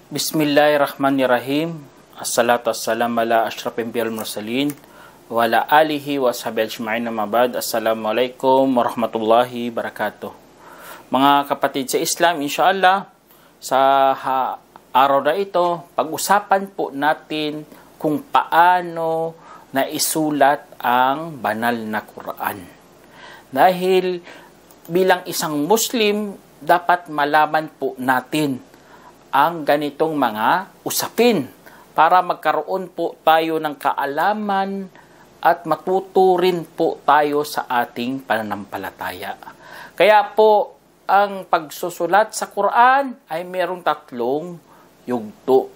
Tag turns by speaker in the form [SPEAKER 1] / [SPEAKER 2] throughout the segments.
[SPEAKER 1] Bismillahirrahmanirrahim. Assalatu wassalamu ala asyrafil anbiya'il mursalin wa ala alihi wa sahbihi ajma'in, amma ba'd. Assalamualaikum warahmatullahi wabarakatuh. Mga kapatid sa Islam, insyaallah sa araw na ito, pag-usapan po natin kung paano naisulat ang banal na Quran. Dahil bilang isang Muslim, dapat malaman po natin ang ganitong mga usapin para magkaroon po tayo ng kaalaman at matuto rin po tayo sa ating pananampalataya. Kaya po, ang pagsusulat sa Quran ay mayroong tatlong yugto.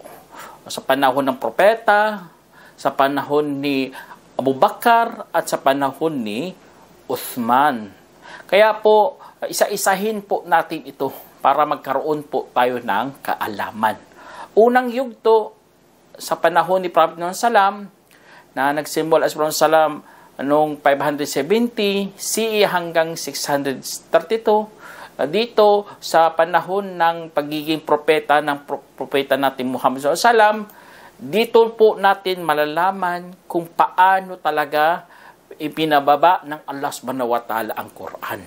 [SPEAKER 1] Sa panahon ng propeta, sa panahon ni Abu Bakar, at sa panahon ni Uthman. Kaya po, isa-isahin po natin ito para magkaroon po tayo ng kaalaman. Unang yugto, sa panahon ni Prophet Muhammad Sallam, na nagsimula as Prophet Sallam noong 570 CE hanggang 632, dito sa panahon ng pagiging propeta ng propeta natin Muhammad SAW, dito po natin malalaman kung paano talaga ipinababa ng Allah subhanahu wa ta'ala ang Quran.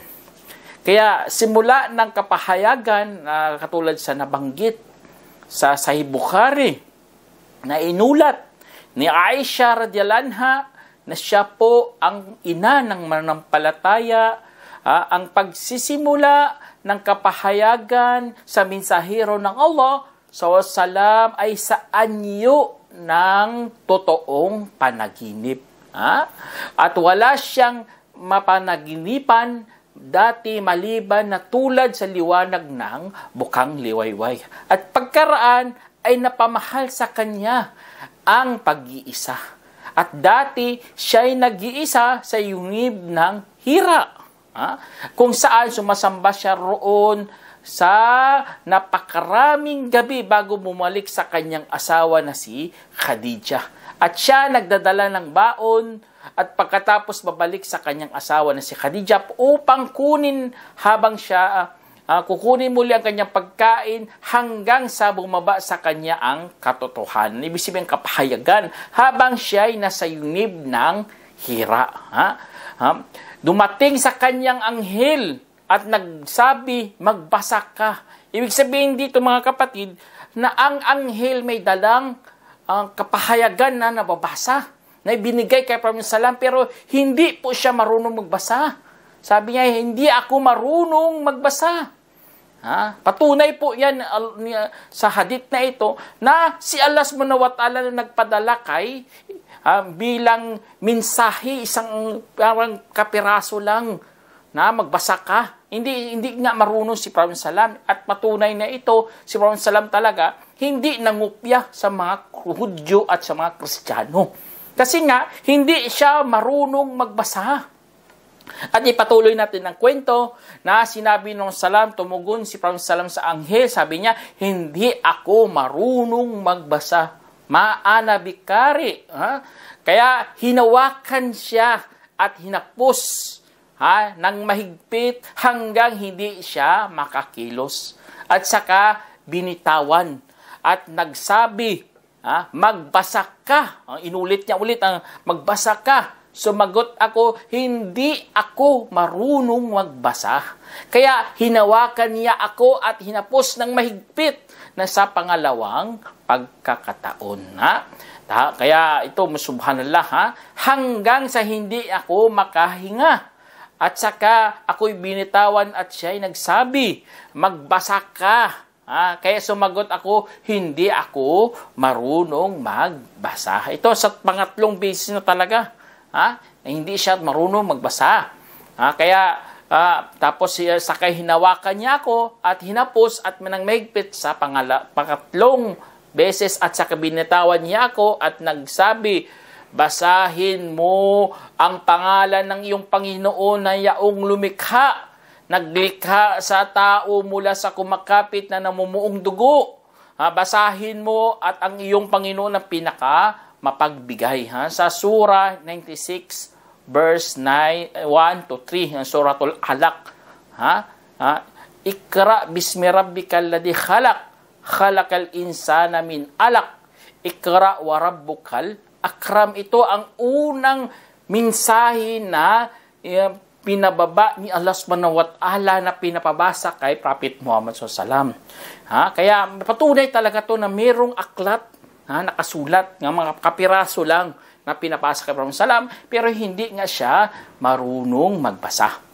[SPEAKER 1] Kaya simula ng kapahayagan, katulad sa nabanggit sa Sahih Bukhari, na inulat ni Aisha radhiyallahu anha na siya po ang ina ng mananampalataya, ang pagsisimula ng kapahayagan sa mensahero ng Allah SAW ay sa anyo ng totoong panaginip. At wala siyang mapanaginipan dati maliban na tulad sa liwanag ng bukang liwayway. At pagkaraan ay napamahal sa kanya ang pag-iisa. At dati siya'y nag-iisa sa yungib ng Hira, kung saan sumasamba siya roon sa napakaraming gabi bago bumalik sa kanyang asawa na si Khadijah. At siya nagdadala ng baon at pagkatapos babalik sa kanyang asawa na si Khadijah upang kunin habang siya kukunin muli ang kanyang pagkain hanggang sa bumaba sa kanya ang katotohanan. Ibig sabihin kapahayagan habang siya ay nasa yungib ng Hira. Dumating sa kanyang anghel at nagsabi, magbasa ka. Ibig sabihin dito mga kapatid, na ang anghel may dalang kapahayagan na nababasa, na ibinigay kay Prophet Sallam, pero hindi po siya marunong magbasa. Sabi niya, hindi ako marunong magbasa. Patunay po yan sa hadith na ito, na si Allah subhanahu wa ta'ala na nagpadala kay bilang mensahe, isang parang kapiraso lang na magbasa ka. Hindi nga marunong si Prophet Sallam, at patunay na ito, si Prophet Sallam talaga hindi nangupya sa mga Hudyo at sa mga Kristiyano. Kasi nga, hindi siya marunong magbasa. At ipatuloy natin ang kwento na sinabi ng Salam, tumugon si Prophet Sallam sa anghel, sabi niya, hindi ako marunong magbasa. Maana bikari. Kaya hinawakan siya at hinapos ng mahigpit hanggang hindi siya makakilos. At saka binitawan at nagsabi, magbasa ka. Inulit niya ulit ang magbasa ka. Sumagot ako, hindi ako marunong magbasa. Kaya hinawakan niya ako at hinapos ng mahigpit na sa pangalawang pagkakataon. Kaya ito, subhanallah, hanggang sa hindi ako makahinga. At saka ako'y binitawan at siya'y nagsabi, magbasa ka. Kaya sumagot ako, hindi ako marunong magbasa. Ito sa pangatlong beses na talaga, na hindi siya marunong magbasa. Tapos sakay hinawakan niya ako at hinapos at manangmigpit sa pangatlong beses at saka binitawan niya ako at nagsabi, basahin mo ang pangalan ng iyong Panginoon na yaong lumikha, naglikha sa tao mula sa kumakapit na namumuong dugo, basahin mo at ang iyong Panginoon ang pinaka mapagbigay. Sa Surah 96 verse 1 to 3 ng Suratul Alaq. Ikra bismi rabbikal ladzi khalaq, khalaqal insana min alaq, ikra wa rabbukal akram. Ito ang unang mensahe na pinababa ni Allah subhanahu wa ta'ala na pinapabasa kay Prophet Muhammad SAW. Kaya patunay talaga to na mayroong aklat nakasulat ng mga kapiraso lang na pinapasa kay Prophet SAW, pero hindi nga siya marunong magbasa.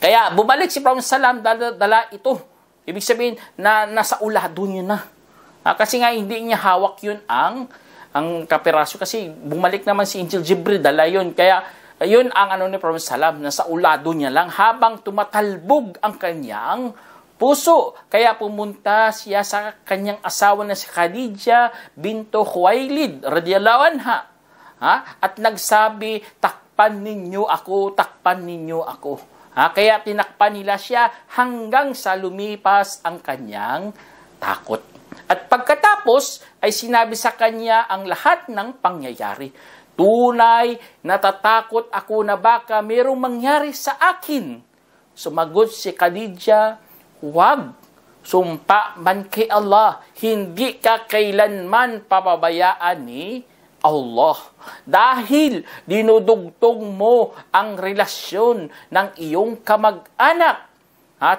[SPEAKER 1] Kaya bumalik si Prophet SAW, dala ito. Ibig sabihin na nasa ulado niya na. Kasi nga hindi niya hawak yun ang kapiraso, kasi bumalik naman si Angel Jibril, dala yun. Kaya yun ang ni Prophet SAW, nasa ulado niya lang habang tumatalbog ang kanyang puso. Kaya pumunta siya sa kanyang asawa na si Khadija bintu Khuwailid radhiyallahu anha. At nagsabi, takpan ninyo ako, takpan ninyo ako. Kaya tinakpan nila siya hanggang sa lumipas ang kanyang takot. At pagkatapos ay sinabi sa kanya ang lahat ng pangyayari. Tunay, natatakot ako na baka mayroong mangyari sa akin. Sumagot si Khadija, huwag. Sumpa man kay Allah, hindi ka kailanman papabayaan ni Allah. Dahil dinudugtong mo ang relasyon ng iyong kamag-anak.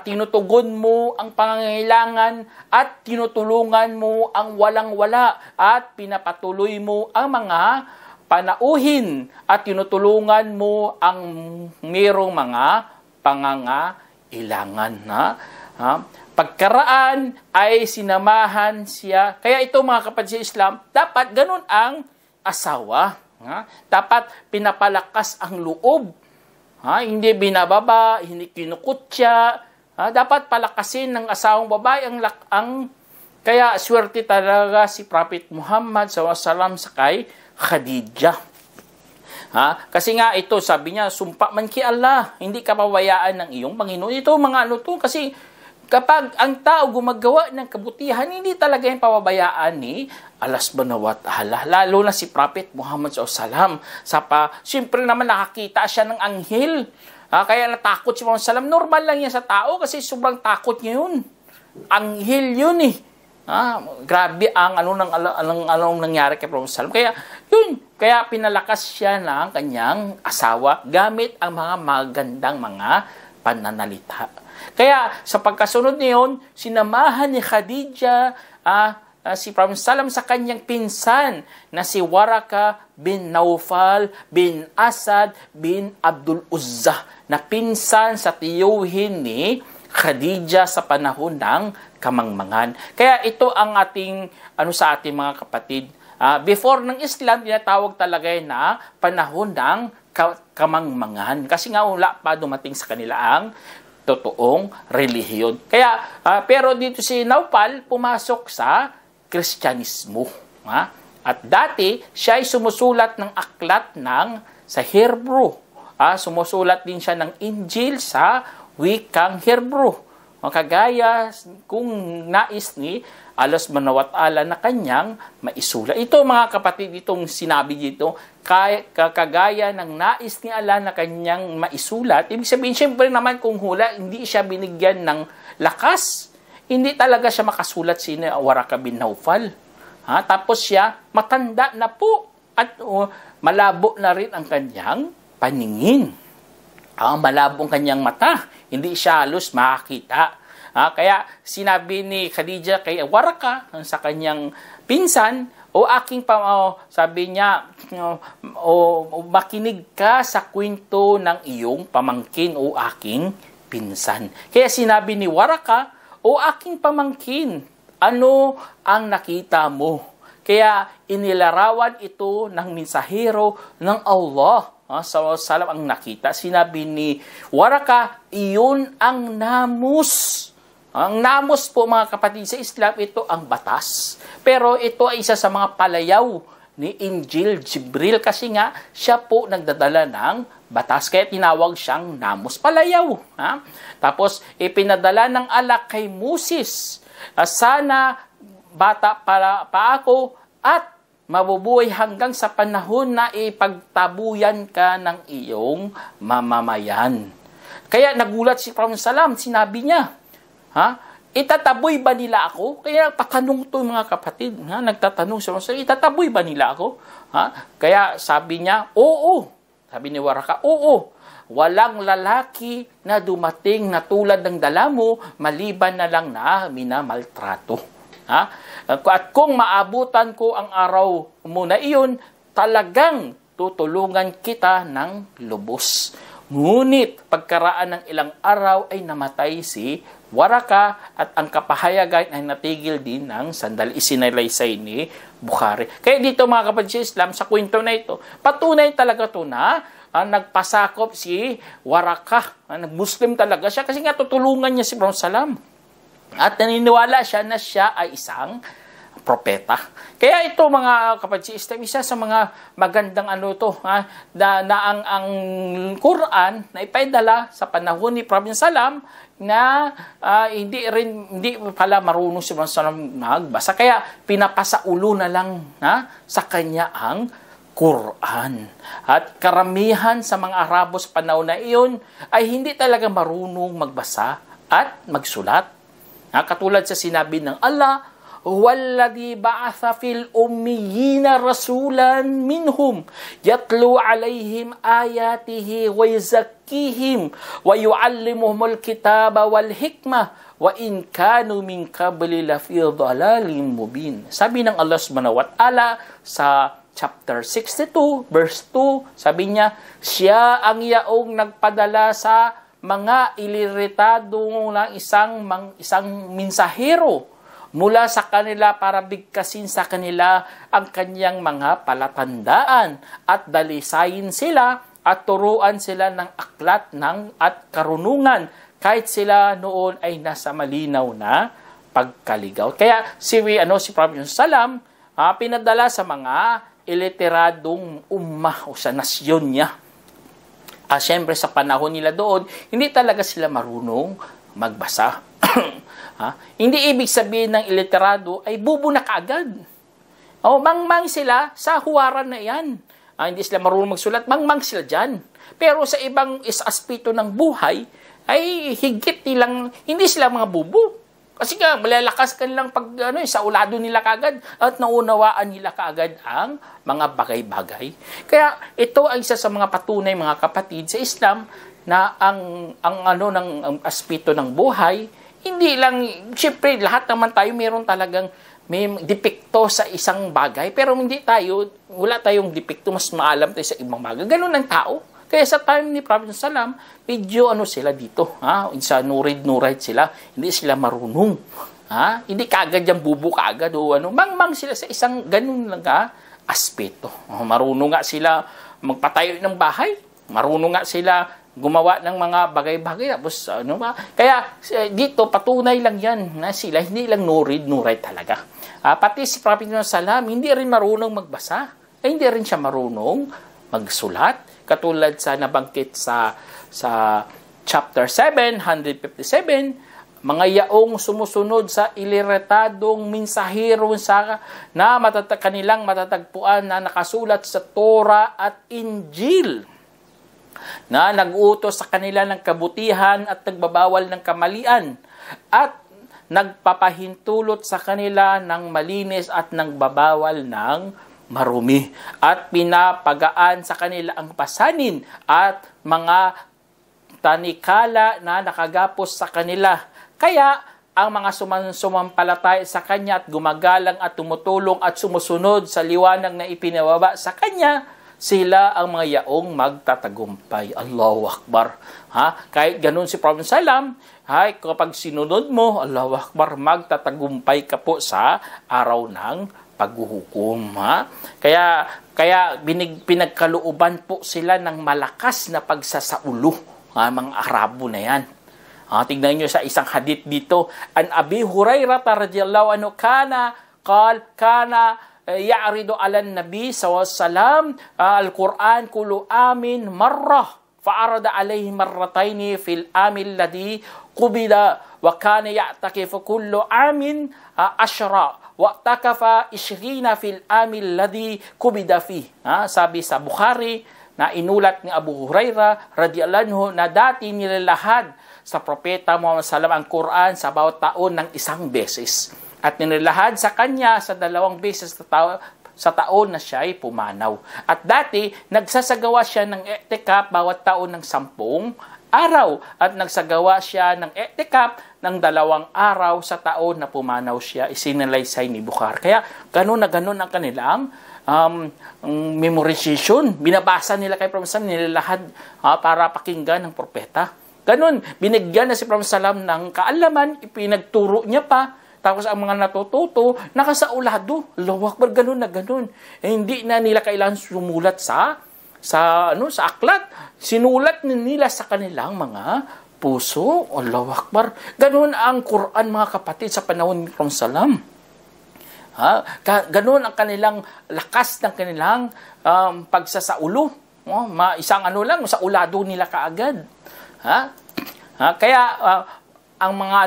[SPEAKER 1] Tinutugon mo ang pangangailangan at tinutulungan mo ang walang-wala at pinapatuloy mo ang mga panauhin at tinutulungan mo ang mayroong mga pangangailangan. Pagkaraan ay sinamahan siya. Kaya ito mga kapatid sa Islam, dapat ganun ang asawa. Dapat pinapalakas ang loob. Hindi binababa, hindi kinukutya. Dapat palakasin ng asawang babae ang kaya swerte talaga si Prophet Muhammad SAW sa kay Khadija. Kasi nga ito, sabi niya, sumpa man kay Allah, hindi ka pabayaan ng iyong Panginoon. Ito mga to, kasi kapag ang tao gumagawa ng kabutihan, hindi talaga yung pababayaan ni Allah subhanahu wa ta'ala. Lalo na si Prophet Muhammad SAW. Siyempre naman nakakita siya ng anghel. Kaya natakot si Muhammad SAW. Normal lang yan sa tao kasi sobrang takot niya yun. Anghel yun eh. Grabe ang anong nangyari kay Prophet SAW. Kaya pinalakas siya ng kanyang asawa gamit ang mga magandang mga pananalita. Kaya sa pagkasunod niyon, sinamahan ni Khadija si Prophet SAW sa kanyang pinsan na si Waraka bin Naufal bin Asad bin Abdul Uzza, na pinsan sa tiyuhin ni Khadija sa panahon ng kamangmangan. Kaya ito ang ating sa ating mga kapatid. Before ng Islam, tinatawag talaga na panahon ng kamangmangan. Kasi nga wala pa dumating sa kanila ang totoong relihiyon. Kaya, pero dito si Naufal pumasok sa Kristyanismo. At dati, siya ay sumusulat ng aklat sa Hebrew. Sumusulat din siya ng Injil sa wikang Hebrew. Kagaya kung nais ni Allah subhanahu wa ta'ala na kanyang maisulat. Ito mga kapatid, itong sinabi dito, kagaya ng nais ni Allah na kanyang maisulat. Ibig sabihin, siyempre naman kung hula, hindi siya binigyan ng lakas. Hindi talaga siya makasulat si Waraka bin Naufal. Tapos siya, matanda na po at malabo na rin ang kanyang paningin. Malabo ang kanyang mata. Hindi siya halos makakita. Kaya sinabi ni Khadija kay Waraka sa kanyang pinsan, sabi niya, makinig ka sa kwento ng iyong pamangkin o aking pinsan. Kaya sinabi ni Waraka, o aking pamangkin, ano ang nakita mo? Kaya inilarawan ito ng mensahero ng Allah. Salam ang nakita. Sinabi ni Waraka, iyon ang namus. Ang namus po mga kapatid sa Islam, ito ang batas. Pero ito ay isa sa mga palayaw ni Angel Jibril kasi nga siya po nagdadala ng batas. Kaya tinawag siyang namus, palayaw. Tapos ipinadala ng Allah kay Moses. Sana bata pa ako at mabubuhay hanggang sa panahon na ipagtabuyan ka ng iyong mamamayan. Kaya nagulat si Prophet Salam, sinabi niya, itataboy ba nila ako? Kaya patanong to mga kapatid, nagtatanong siya, itataboy ba nila ako? Kaya sabi niya, oo. Sabi ni Waraka, oo. Walang lalaki na dumating na tulad ng dala mo, maliban na lang na minamaltrato. At kung maabutan ko ang araw mo na iyon, talagang tutulungan kita ng lubos. Ngunit pagkaraan ng ilang araw ay namatay si Waraka at ang kapahayagan ay natigil din ng sandali. Isinalaysay ni Bukhari. Kaya dito mga kapatid sa Islam, sa kwento na ito, patunay talaga ito na nagpasakop si Waraka. Nag-Muslim talaga siya kasi nga tutulungan niya si Prophet Salam. At naniniwala siya na siya ay isang propeta. Kaya ito mga kapatid, isa sa mga magandang na ang Quran na ipaidala sa panahon ni Prophet Salam na hindi pala marunong si Prophet Salam magbasa. Kaya pinapasaulo na lang sa kanya ang Quran. At karamihan sa mga Arabo sa panahon na iyon ay hindi talaga marunong magbasa at magsulat. Katulad sa sinabi ng Allah, "Walladhi ba'atha fil ummiyina rasulan minhum yatlu 'alayhim ayatihi wa yuzakkihim wa yu'allimuhumul kitaba wal hikmah wa in kanu min qabli lafi dhalalin mubin." Sabi ng Allah Subhanahu wa Ta'ala sa chapter 62 verse 2, sabi niya, siya ang yaong nagpadala sa mga iliritado ng isang mensahero mula sa kanila para bigkasin sa kanila ang kanyang mga palatandaan at dalisayin sila at turuan sila ng aklat at karunungan kahit sila noon ay nasa malinaw na pagkaligaw. Kaya si Prophet Salam pinadala sa mga iliteradong ummah o sa nasyon niya. Siyempre sa panahon nila doon, hindi talaga sila marunong magbasa. Hindi ibig sabihin ng iliterado ay bubo na kaagad. Mangmang sila sa huwaran na yan. Hindi sila marunong magsulat, mangmang sila dyan. Pero sa ibang aspeto ng buhay, ay higit nilang, hindi sila mga bubo. Kasi nga, malalakas kanilang sa ulado nila kaagad at naunawaan nila kaagad ang mga bagay-bagay. Kaya ito ay isa sa mga patunay mga kapatid sa Islam na ang aspeto ng buhay, hindi lang, siyempre lahat naman tayo meron talagang may depekto sa isang bagay, pero wala tayong depekto, mas maalam tayo sa ibang bagay. Ganun ang tao. Kaya sa time ni Prophet Salam, medyo sila dito. Sa nurid sila. Hindi sila marunong. Hindi kaagad yung bubo kaagad. Mangmang sila sa isang ganun lang aspeto. Marunong nga sila magpatayo ng bahay. Marunong nga sila gumawa ng mga bagay-bagay. Tapos, Kaya dito, patunay lang yan na sila hindi lang nurid talaga. Pati si Prophet Salam, hindi rin marunong magbasa. Hindi rin siya marunong magsulat. Katulad sa nabanggit sa chapter 7, 157, mga yaong sumusunod sa iliretadong mensahero na kanilang matatagpuan na nakasulat sa Torah at Injil, na nag-utos sa kanila ng kabutihan at nagbabawal ng kamalian, at nagpapahintulot sa kanila ng malinis at nagbabawal ng marumi, at pinapagaan sa kanila ang pasanin at mga tanikala na nakagapos sa kanila. Kaya ang mga sumampalataya sa kanya at gumagalang at tumutulong at sumusunod sa liwanag na ipinababa sa kanya, sila ang mga yaong magtatagumpay. Allahu Akbar. Kahit ganun si Prophet Salam, kapag sinunod mo, Allahu Akbar, magtatagumpay ka po sa araw ng paghuhukom. Kaya pinagkalooban po sila ng malakas na pagsasaulo, mga Arabo na yan. Tignan nyo sa isang hadith dito, an Abi Hurairah radhiyallahu anhu kana ya'ridu ala nabi sallallahu alaihi wasallam al-Quran kullu amin marrah fa'arada alayhi marrataini fil amil ladhi qubida wa kana ya'takifu kullu amin ashra wa'takafa ishrina fil amil ladhi kubida fi. Sabi sa Bukhari, na inulat ni Abu Hurairah radhiyallahu anhu na dati nilalahad sa propeta Muhammad sallallahu ang Quran sa bawat taon ng 1 beses. At nilalahad sa kanya sa 2 beses sa taon na siya ay pumanaw. At dati, nagsasagawa siya ng i'tikaf bawat taon ng 10 araw. At nagsagawa siya ng i'tikaf ng 2 araw sa taon na pumanaw siya. Isinalaysay ni Bukhari. Kaya ganun na ganun ang kanilang memorization. Binabasa nila kay Prophet Sallam, nilalahad para pakinggan ng propeta. Ganun, binigyan na si Prophet Sallam ng kaalaman, ipinagturo niya pa. Tapos ang mga natututo, nakasaulado. Allahu Akbar, ganun na ganun. Hindi na nila kailangan sumulat sa aklat. Sinulat nila sa kanilang mga puso. Allahu Akbar. Ganun ang Quran, mga kapatid, sa panahon ni Prophet Sallam. Ganun ang kanilang lakas ng kanilang pagsasaulo. Isang saulado nila kaagad. Kaya ang mga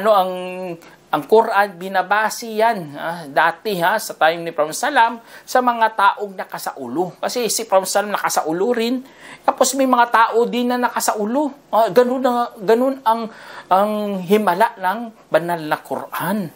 [SPEAKER 1] ang Quran, binabasi yan dati sa time ni Prophet Sallam sa mga taong nakasaulo. Kasi si Prophet Sallam nakasaulo rin. Tapos may mga tao din na nakasaulo. Ganun ang himala ng banal na Quran.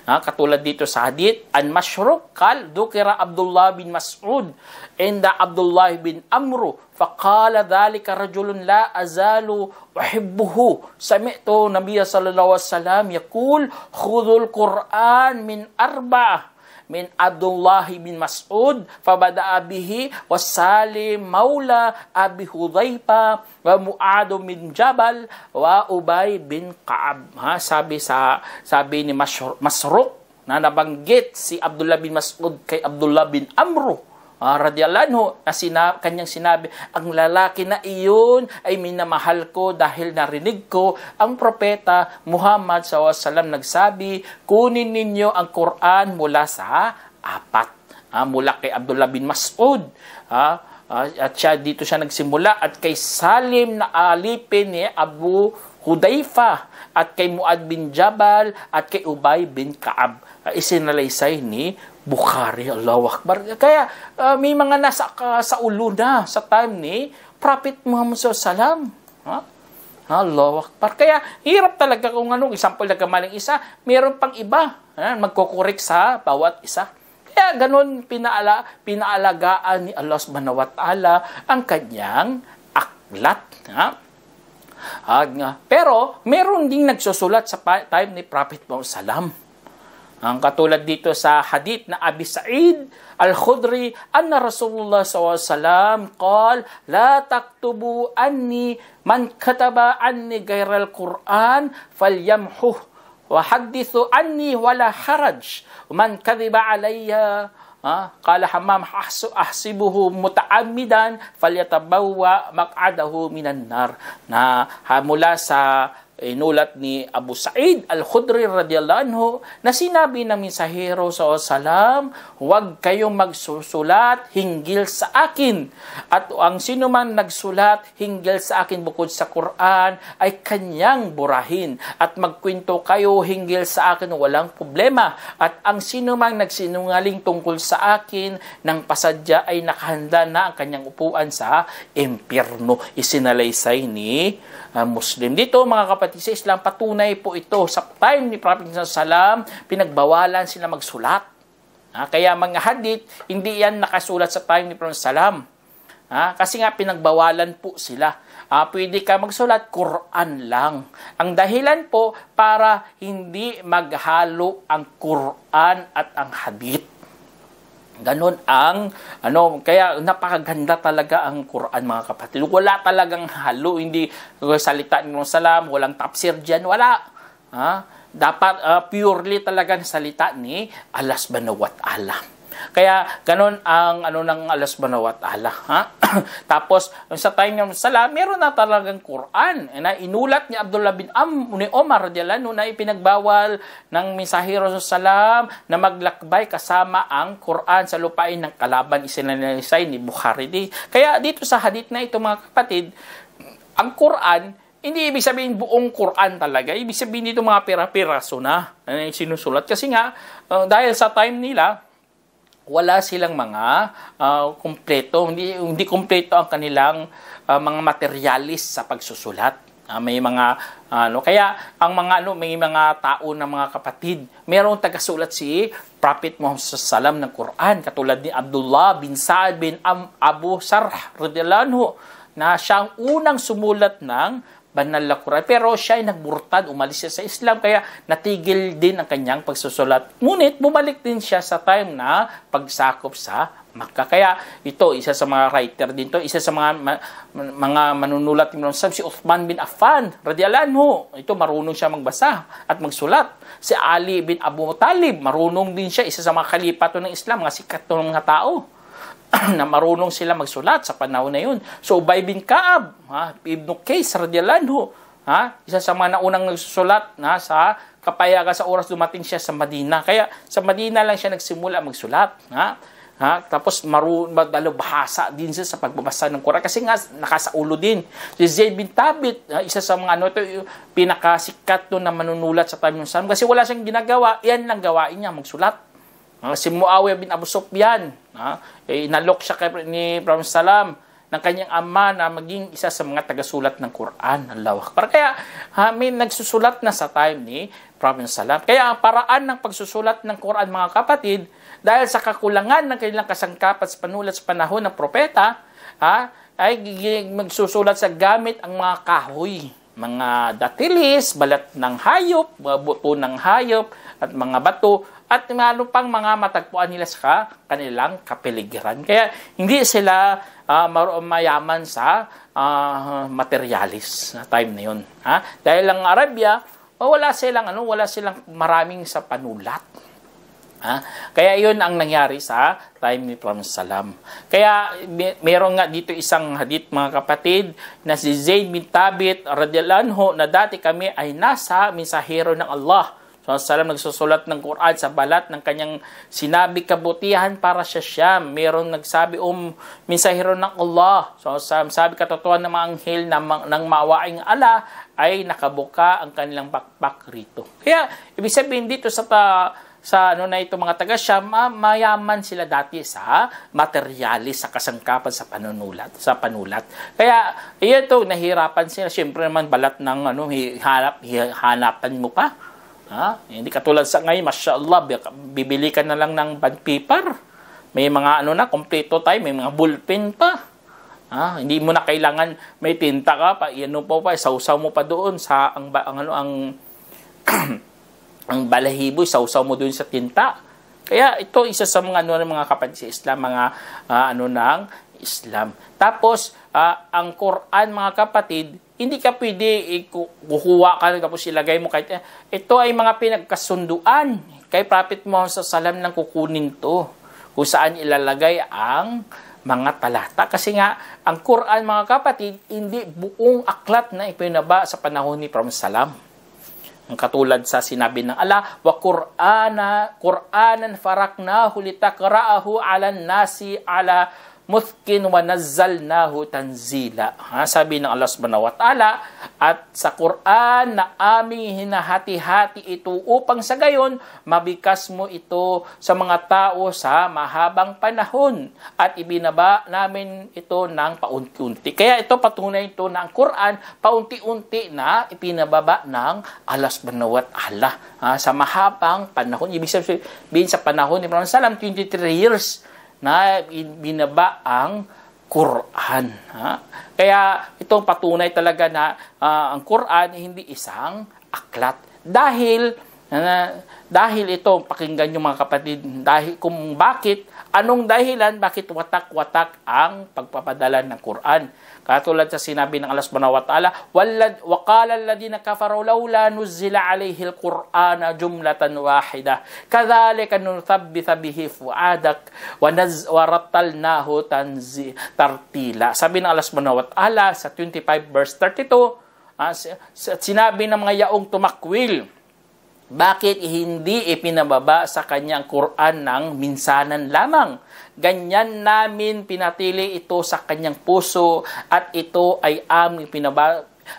[SPEAKER 1] Katulad dito sa hadith, an Mashruk qal dukira Abdullah bin Mas'ud inda Abdullah bin Amru faqala dhalika rajulun la azalu uhibbuhu sami'tu Nabiyya sallallahu alaihi wasallam yaqul khudhul Qur'an min arba'ah min Abdullah bin Mas'ud fabada'a bihi wasalim maula Abi Hudhaifa wa Mu'ad bin Jabal wa Ubay bin Ka'ab. Sabi ni Masruq na nabanggit si Abdullah bin Mas'ud kay Abdullah bin Amru radiyallahu anhu na kanyang sinabi, ang lalaki na iyon ay minamahal ko dahil narinig ko ang propeta Muhammad SAW nagsabi, kunin ninyo ang Quran mula sa 4. Mula kay Abdullah bin Mas'ud. At dito siya nagsimula at kay Salim na alipin ni Abu Hudhaifa at kay Mu'ad bin Jabal at kay Ubay bin Ka'ab. Isinalaysay ni Bukhari. Allahu Akbar. Kaya may mga nasa sa ulo na sa time ni Prophet Muhammad SAW. Allahu Akbar. Kaya hirap talaga kung example na kamaling isa, mayroon pang iba. Magkukorek sa bawat isa. Kaya ganun pinaalagaan ni Allah subhanahu wa ta'ala ang kanyang aklat. Pero meron ding nagsusulat sa time ni Prophet Muhammad SAW. Ang katulad dito sa hadith na Abi Sa'id Al-Khudri, anna Rasulullah SAW qal, la taktubu anni man kataba anni gairal Qur'an falyamhuh wa hadithu anni wala haraj man kadhiba alayya qala Hammam ahsibuhu muta'ammidan falyatabawwa maq'adahu minan nar. Na mula sa inulat ni Abu Sa'id Al-Khudri radiyallahu anhu na sinabi ng mensahero SAW, huwag kayong magsusulat hinggil sa akin. At ang sino man nagsulat hinggil sa akin bukod sa Quran ay kanyang burahin. At magkwento kayo hinggil sa akin, walang problema. At ang sino man nagsinungaling tungkol sa akin ng pasadya ay nakahanda na ang kanyang upuan sa impyerno. Isinalaysay ni Muslim. Dito mga kapatid sa Islam, patunay po ito. Sa time ni Prophet Sallam, pinagbawalan sila magsulat. Kaya mga hadith, hindi yan nakasulat sa time ni Prophet Sallam. Kasi nga pinagbawalan po sila. Pwede ka magsulat, Quran lang. Ang dahilan po para hindi maghalo ang Quran at ang hadith. Ganon ang, kaya napakaganda talaga ang Quran mga kapatid. Wala talagang halo, hindi salita ni Muhammad SAW, walang tafsir dyan, wala. Dapat purely talaga salita ni Allah subhanahu wa ta'ala. Kaya ganon ang ng Allah subhanahu wa ta'ala. Tapos sa time ng Salam, meron na talagang Quran na inulat ni Abdullah bin Omar radiyallahu anhu na ipinagbawal ng mensahero sa Salam na maglakbay kasama ang Quran sa lupain ng kalaban. Isinalaysay ni Bukhari. Kaya dito sa hadith na ito mga kapatid, ang Quran hindi ibig sabihin buong Quran talaga. Ibig sabihin dito mga pira-piraso na sinusulat. Kasi nga, dahil sa time nila, wala silang mga kumpleto. Hindi kumpleto ang kanilang mga materialis sa pagsusulat. May mga kaya ang mga may mga tao na mga kapatid, mayroong tagasulat si Prophet Muhammad sallallahu ng Quran, katulad ni Abdullah bin Sa'ad bin Abu Sarh radhiyallahu anhu, na siyang unang sumulat ng banal na Quran. Pero siya ay nagmurtad, umalis siya sa Islam, kaya natigil din ang kanyang pagsusulat. Ngunit bumalik din siya sa time na pagsakop sa Makkah. Kaya ito, isa sa mga writer din to, isa sa mga manunulat ng si Uthman bin Affan radhiyallahu anhu. Ito, marunong siya magbasa at magsulat. Si Ali bin Abu Talib, marunong din siya, isa sa mga kalipato ng Islam, mga sikat ng mga tao na marunong sila magsulat sa panahon na yun. So, Ubay bin Ka'ab, Ibn Qais radhiyallahu anhu, isa sa mga naunang nagsusulat sa kapayagan sa oras dumating siya sa Madina. Kaya sa Madina lang siya nagsimula magsulat. Tapos bahasa din siya sa pagbabasa ng Quran kasi nga nakasaulo din. Si Zayd bin Thabit, isa sa mga pinakasikat na manunulat sa time ng Islam, kasi wala siyang ginagawa, yan lang gawain niya, magsulat. Si Muawiyah bin Abu Sufyan, inalok siya ni Prophet Salam ng kanyang ama na maging isa sa mga tagasulat ng Quran. Allahu Akbar. Kaya may nagsusulat na sa time ni Prophet Salam. Kaya ang paraan ng pagsusulat ng Quran, mga kapatid, dahil sa kakulangan ng kanilang kasangkapan sa panulat sa panahon ng propeta, ay magsusulat sa gamit ang mga kahoy, mga datilis, balat ng hayop, mga buto ng hayop, at mga bato, at ano pang mga matagpuan nila sa kanilang kapiligiran. Kaya hindi sila mayaman sa materialis na time na yun. Dahil ang Arabia, wala silang maraming sa panulat. Kaya yun ang nangyari sa time ni Prophet Salam. Kaya meron nga dito isang hadith, mga kapatid, na si Zayd bin Thabit radhiyallahu anhu, na dati kami ay nasa mensahero ng Allah Salam nagsusulat ng Quran sa balat ng kanyang sinabi kabutihan para sa Syam. Meron nagsabi, mensahero ng Allah. Sabi katotohanan ng mga anghel ng maawaing ala ay nakabuka ang kanilang bakbak rito. Kaya ibig sabihin dito sa mga taga Syam, mayaman sila dati sa materialis, sa kasangkapan sa panulat. Kaya ito nahirapan sila. Siyempre naman balat ng hanapan mo pa. Hindi katulad sa ngayon, mashallah, bibili ka na lang ng bond paper. May mga kompleto tayo, may mga bullpen pa. Hindi mo na kailangan may tinta ka pa, sausaw mo pa doon sa ang balahibo, sausaw mo doon sa tinta. Kaya ito isa sa mga mga kapatid sa Islam, mga ng Islam. Tapos ang Quran, mga kapatid, hindi ka pwede kukuha ka tapos ilagay mo kahit ito ay mga pinagkasunduan kay Prophet Muhammad sallallahu nang kukunin to kung saan ilalagay ang mga talata. Kasi nga ang Quran, mga kapatid, hindi buong aklat na ipinaba sa panahon ni Prophet sallam. Ang katulad sa sinabi ng Allah, wa Qur'anan faraknahu litaqra'ahu 'alan nasi 'ala muthkin wa nazzalnahu tanzila. Sabi ng Allah subhanahu wa ta'ala, at sa Quran na aming hinahati-hati ito upang sa gayon mabikas mo ito sa mga tao sa mahabang panahon at ibinaba namin ito ng paunti-unti. Kaya ito patunay ito na ang Quran paunti-unti na ipinababa ng Allah subhanahu wa ta'ala sa mahabang panahon. Ibig sabihin sa panahon ni Muhammad sallam 23 years na binaba ang Quran. Kaya itong patunay talaga na ang Quran hindi isang aklat. Dahil ito, pakinggan nyo mga kapatid, anong dahilan bakit watak-watak ang pagpapadala ng Quran. Katulad sa sinabi ng Allah subhanahu wa ta'ala, wa qala alladhina kafaru laula nuzila alayhi alqur'ana jumlatan wahida kadhalika nuthabbita bihi fuadak wa rattalnahu tartila. Sabi ng Allah subhanahu wa ta'ala sa 25 verse 32, sinabi ng mga yaong tumakwil, bakit hindi ipinababa sa kanyang Quran ng minsanan lamang? Ganyan namin pinatili ito sa kanyang puso at ito ay aming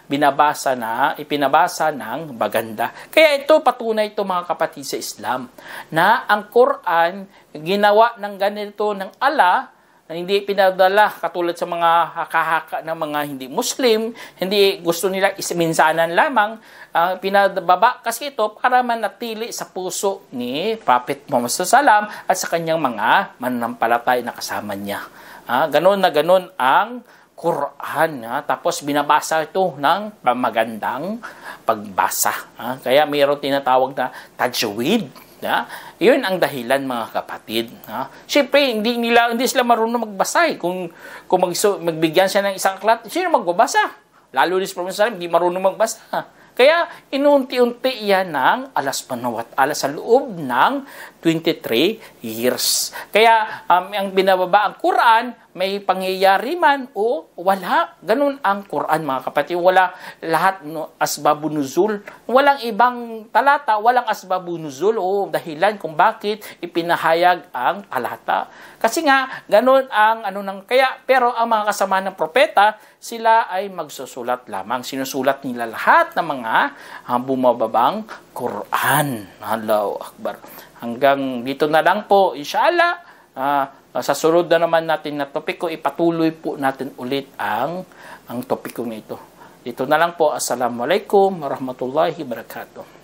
[SPEAKER 1] ipinabasa ng maganda. Kaya ito patunay ito mga kapatid sa Islam na ang Quran ginawa ng ganito ng Allah na hindi pinadala katulad sa mga haka-haka ng mga hindi Muslim, hindi gusto nila isminsanan lamang, pinababa kasi ito para manatili sa puso ni Prophet Muhammad SAW at sa kanyang mga mananampalataya na kasama niya. Ganon na ganon ang Quran. Tapos binabasa ito ng magandang pagbasa. Kaya mayroon tinatawag na tajwid. Yun ang dahilan mga kapatid. Siyempre, hindi sila marunong magbasa. Kung magbigyan siya ng isang aklat, sino magbabasa? Lalo ni Prophet Sallallahu hindi marunong magbasa. Kaya inunti-unti yan ng Allah subhanahu wa ta'ala sa loob ng 23 years. Kaya ang binababa ang Quran, may pangyayari man o wala. Ganun ang Quran mga kapatid. Wala lahat asbabun nuzul. Walang ibang talata, walang asbabun nuzul o dahilan kung bakit ipinahayag ang talata. Kasi nga, ganun ang pero ang mga kasama ng propeta, sila ay magsusulat lamang. Sinusulat nila lahat ng mga bumababang Quran. Allahu Akbar. Hanggang dito na lang po, inshallah. Sa sunod na naman natin na topiko, ipatuloy po natin ulit ang topiko nito. Dito na lang po. Assalamualaikum warahmatullahi wabarakatuh.